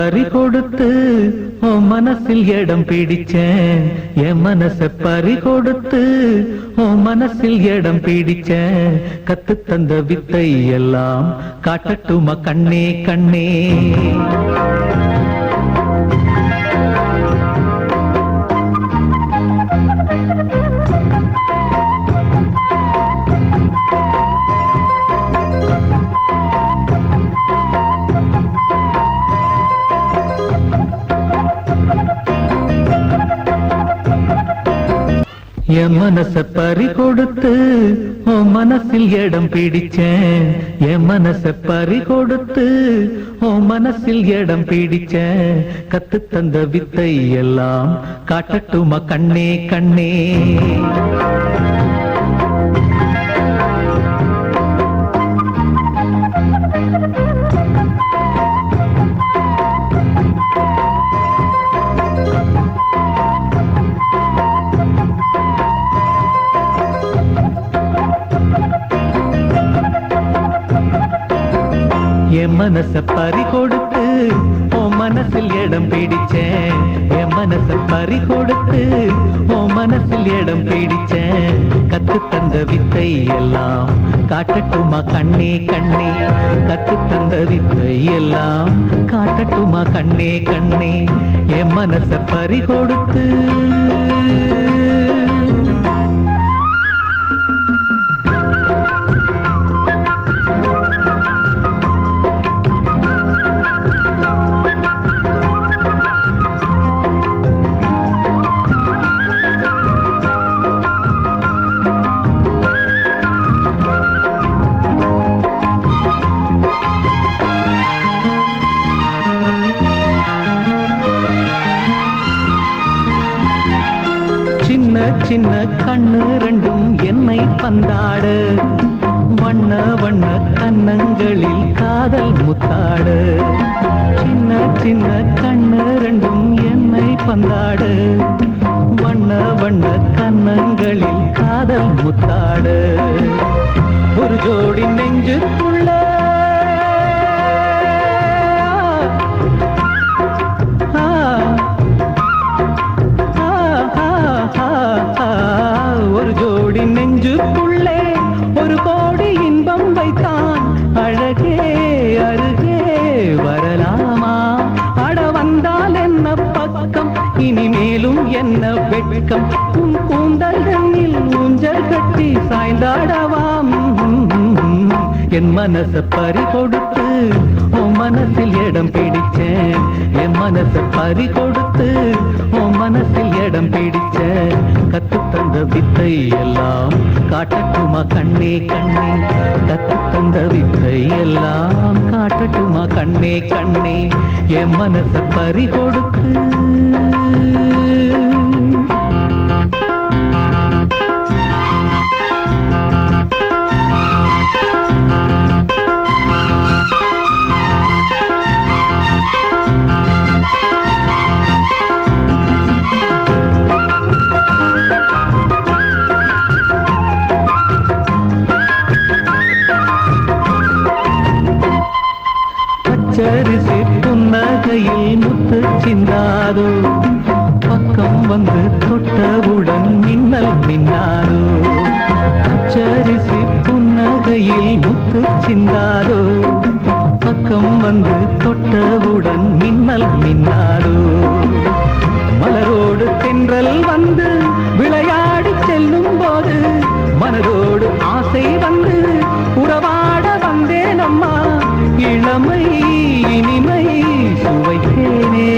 பறி கொடுத்து உன் மனசில் இடம் பிடிச்சேன், என் மனச பறி கொடுத்து உன் மனசில் இடம் பிடிச்சேன். கத்து தந்த வித்தை எல்லாம் காட்டட்டுமா கண்ணே கண்ணே. என் மனச பறி கொடுத்து உன் மனசில் இடம் பிடிச்சேன், என் மனச பறி கொடுத்து உன் மனசில் இடம் பிடிச்சேன். கத்து தந்த வித்தை எல்லாம் காட்டட்டுமா கண்ணே கண்ணே. என் மனச பறி கொடுத்து உன் மனசில் இடம் பிடிச்சேன், என் மனச பறி கொடுத்து உன் மனசில் இடம் பிடிச்சேன். கத்து தந்த வித்தை எல்லாம் காட்டட்டுமா கண்ணே கண்ணே. கத்து தந்த வித்தை எல்லாம் காட்டட்டுமா கண்ணே கண்ணே. என் மனச பறி கொடுத்து சின்ன சின்ன கண்ணு ரெண்டும் என்னை பந்தாடு, வண்ண வண்ண கண்ணங்களில் காதல் முத்தாடு. சின்ன சின்ன கண்ணு ரெண்டும் என்னை பந்தாடு, வண்ண வண்ண கண்ணங்களில் காதல் முத்தாடு. ஒரு ஜோடி நெஞ்சுக்குள்ள ஒரு ஜோடி நெஞ்சுக்குள்ளே ஒரு கோடி இன்பம் வைத்தான். அழகே அருகே வரலாமா, அட வந்தால் என்ன பக்கம், இனிமேலும் என்ன வெட்கம். உன் கூந்தல்களில் ஊஞ்சல் கட்டி சாய்ந்தாடவாம். என் மனச பறி கொடுத்து உன் மனசில் இடம் பிடிச்சேன், என் மனச பறி கொடுத்து உன் மனசில் இடம் பிடிச்சேன். கத்து தந்த வித்தை எல்லாம் காட்டட்டுமா கண்ணே கண்ணே. கத்து தந்த வித்தை எல்லாம் காட்டட்டுமா கண்ணே கண்ணே. என் மனச பறி கொடுத்து பச்சரிசி புன்னகையில் முத்து சிந்தாதோ, பக்கம் வந்து தொட்டவுடன் மின்னல் மின்னாதோ. பச்சரிசி புன்னகையில் முத்து சிந்தாதோ, பக்கம் வந்து தொட்டவுடன் மின்னல் மின்னாதோ. மலரோடு தென்றல் வந்து விளையாடி செல்லும் போது மனதோடு ஆசை வந்து உறவாட வந்தேன் அம்மா. இளமை இனிமை சுவைத்தேனே,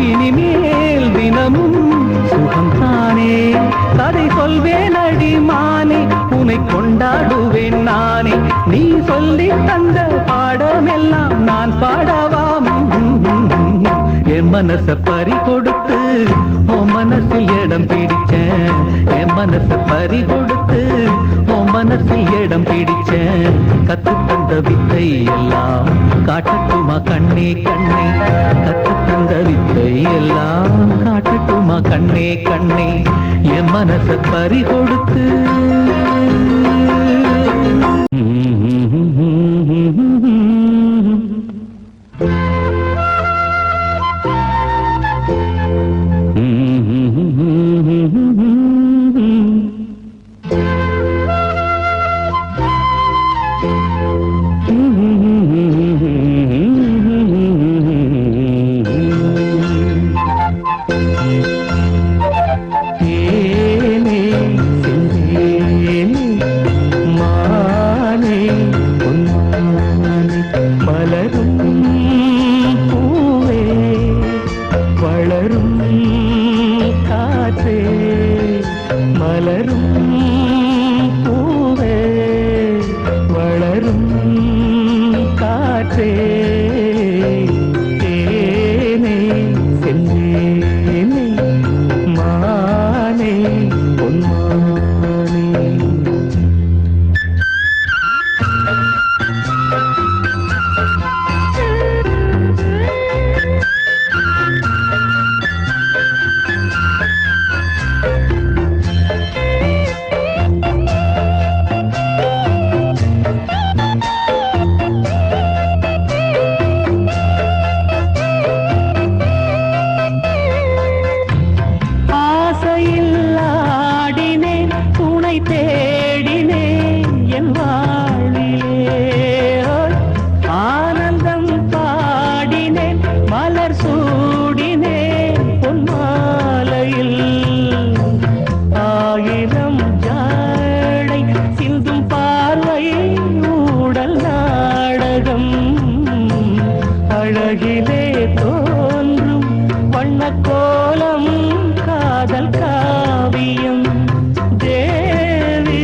இனிமேல் தினமும் சுகம்தானே. கதை சொல்வேன் அடிமானே, உன்னை கொண்டாடுவேன் நானே. நீ சொல்லி தந்த பாடமெல்லாம் நான் பாடவாம். என் மனச பறி கொடுத்து உன் மனசில் இடம் பிடிச்சேன், என் மனச பறி கொடுத்து உன் மனசில் இடம் பிடிச்சேன். கத்து தந்த வித்தை எல்லாம் காட்டட்டுமா கண்ணே கண்ணே. கத்து தந்த வித்தை எல்லாம் காட்டட்டுமா கண்ணே கண்ணே. என் மனச பறி கொடுத்து தோன்றும் வண்ணக்கோலம் காதல் காவியம் தேவி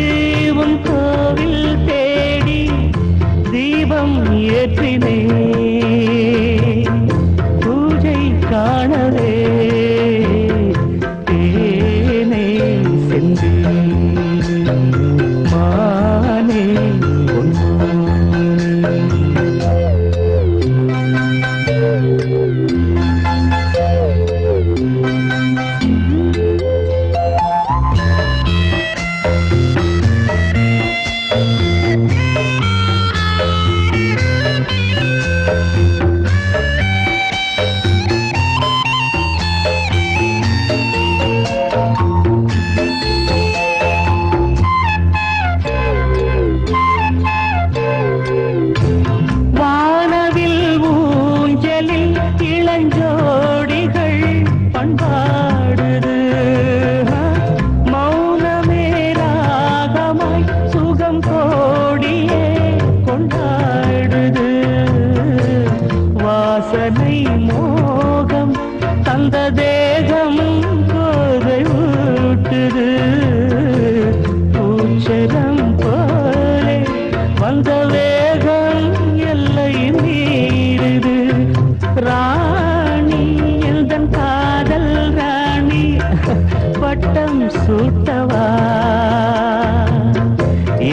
உன் கோவில் தேடி தீபம் ஏற்றினே பூஜை காணவே தேனே சென்று மானே மோகம் தந்த தேகம் கோதை ஊட்டுது பூச்சரம் போலே வந்த வேகம் எல்லை மீறுது ராணி எந்தன் காதல் ராணி பட்டம் சூட்டவா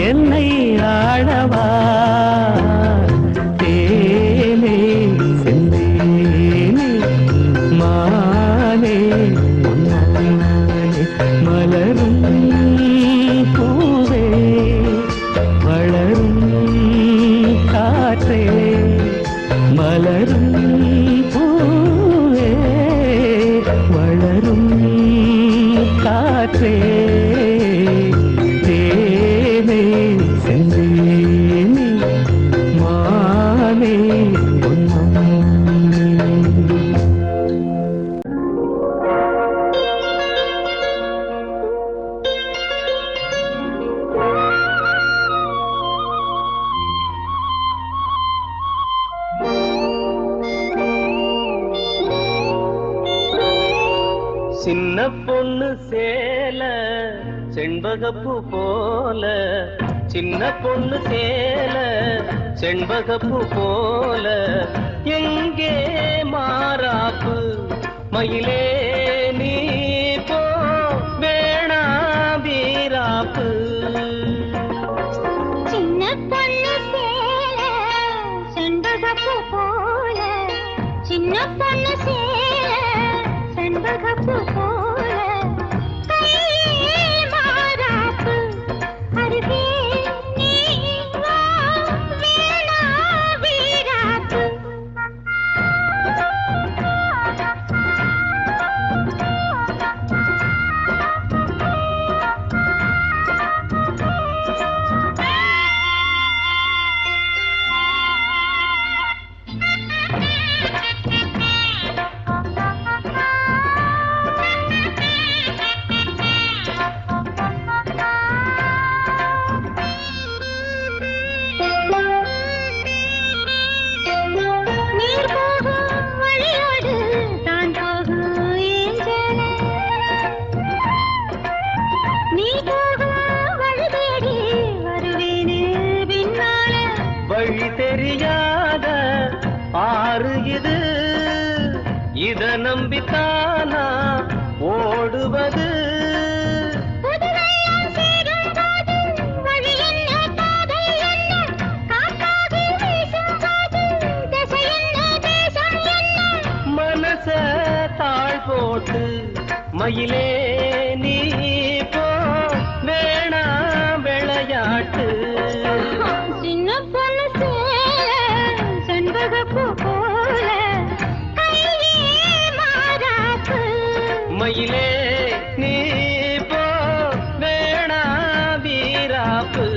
என்னை ஆளவா மலரும் பூவே வளரும் காற்றே தேனே செந்தேனே மானே சின்ன பொண்ணு சேல செண்பகப்பூ போல சின்ன பொண்ணு சேல செண்பகப்பூ போல எங்கே மாறாப்பு மயிலே நீ போ வேணா வீராப்பு சின்ன பொண்ணு சேல செண்பகப்பூ போல சின்ன பொண்ணு சேல செண்பகப்பூ போல கையே மாறாப்பு அருகே நீ வா வேணா வீராப்பு வழி தெரியாத ஆறு இது இத நம்பித்தானா ஓடுவது மனச தாழ் போட்டு மயிலே நீ போ வேணா விளையாட்டு சின்ன பொண்ணு சேல செண்பகப்பூ போல கையே மாறாப்பு மயிலே நீ போ வேணா வீராப்பு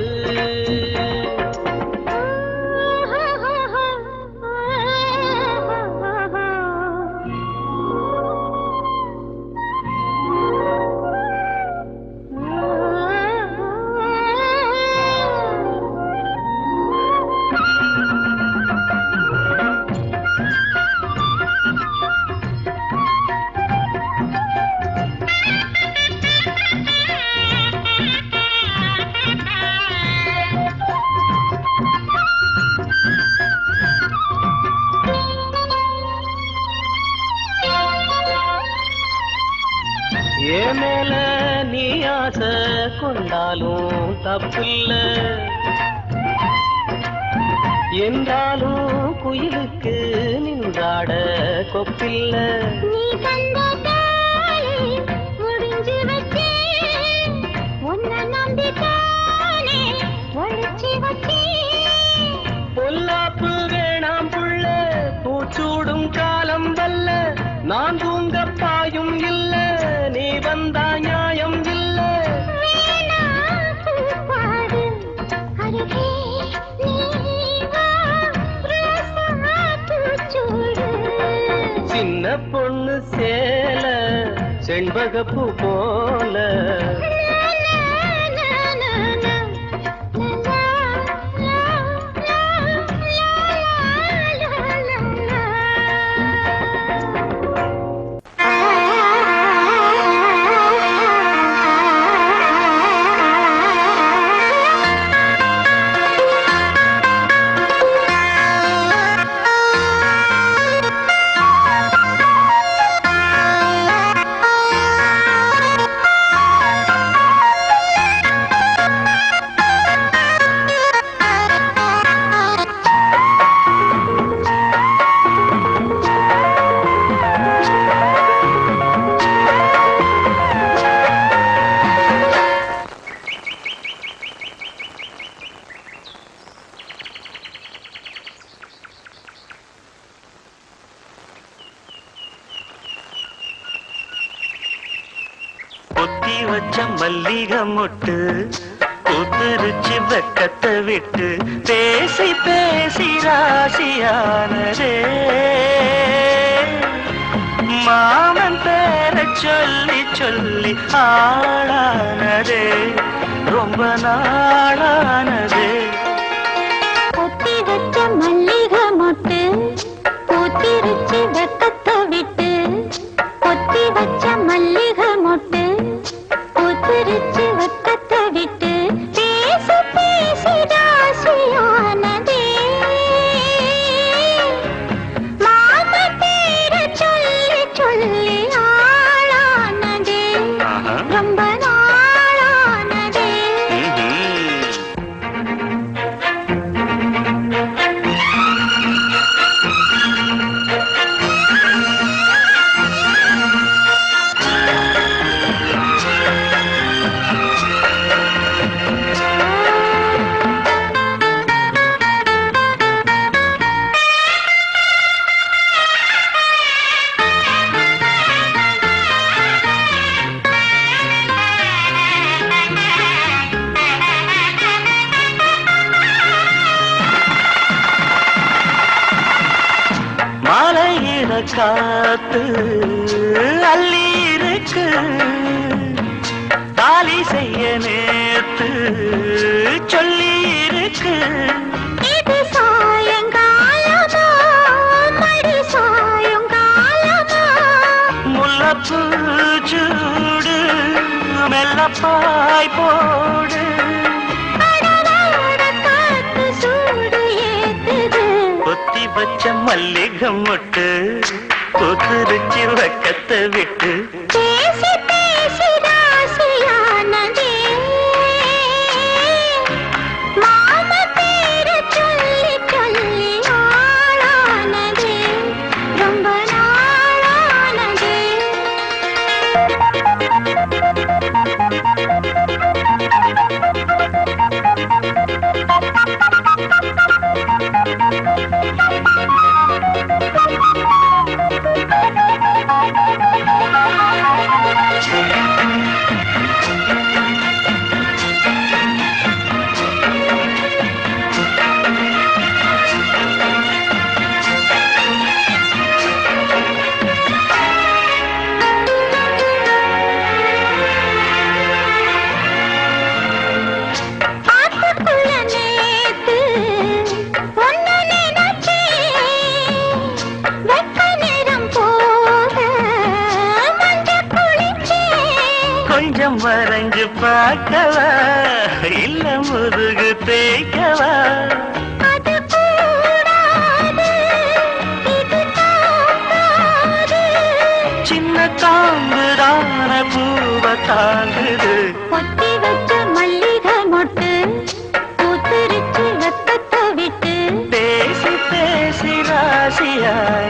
ஏன் மேல நீ ஆசை கொண்டாலும் தப்பில்ல, என்றாலும் குயிலுக்கு நின்றாட கொப்பில்ல. நீ தந்த தாலி முடிஞ்சு வச்சே, உன்னை நம்பித்தானே ஒழிச்சு வச்சே. பொல்லாப்பு வேணாம் புள்ள, பூச்சூடும் காலம் வல்ல, நான் தூங்க பாயும் இல்ல, நீ வந்தா நியாயம் இல்ல. வேணா பூப்பாடு அருகே நீ வா, ரோசா பூச்சூடு. சின்ன பொண்ணு சேல செண்பகப்பூ போல, பொத்தி வச்ச மல்லிகை மொட்டு பூத்துருச்சு வெக்கத்தை விட்டு, பேசி பேசி ராசியானதே. மாமன் பேர சொல்லி சொல்லி ஆளானதே, ரொம்ப நாளானதே. பொத்தி வச்ச மல்லிகை மொட்டு பூத்திருச்சு வெக்கத்தை விட்டு, பொத்தி வச்ச மல்லிகை மொட்டு பூத்திருச்சு வெக்கத்தை விட்டு, பேசி பேசி ராசியானதே. மாம பேர சொல்லி சொல்லி ஆளானதே, ரொம்ப நாளானதே. மாலையில காத்து அள்ளி இருக்கு, தாலி செய்ய நேத்து சொல்லி இருக்கு. இது சாயங்காலமா மடி சாயங்காலமா, முல்லப்பூ சூடு மெல்லப்பாய் போடு, அடலாட காத்து சூடு ஏத்துது. பொத்தி வச்ச மல்லிகை மொட்டு பூத்துருச்சு வெக்கத்தை விட்டு, பேசி பேசி ராசியானதே. மாம பேர சொல்லி சொல்லி ஆளானதே, ரொம்ப நாளானதே. ஆத்துக்குள்ள நேத்து ஒன்னு நினைச்சேன், வெப்ப நேரம் போக மஞ்சள் குளிச்சேன். கொஞ்சம் வரைஞ்சு பார்க்கவா இல்ல முதுகு தேய்க்கவா, அது கூடாது, இது தாங்காது. சின்ன காம்புதான பூ தாங்குது. பொத்தி வச்ச மல்லிகை மொட்டு பூத்துருச்சு ரத்தத்தை விட்டு பேசி பேசி ராசியாய்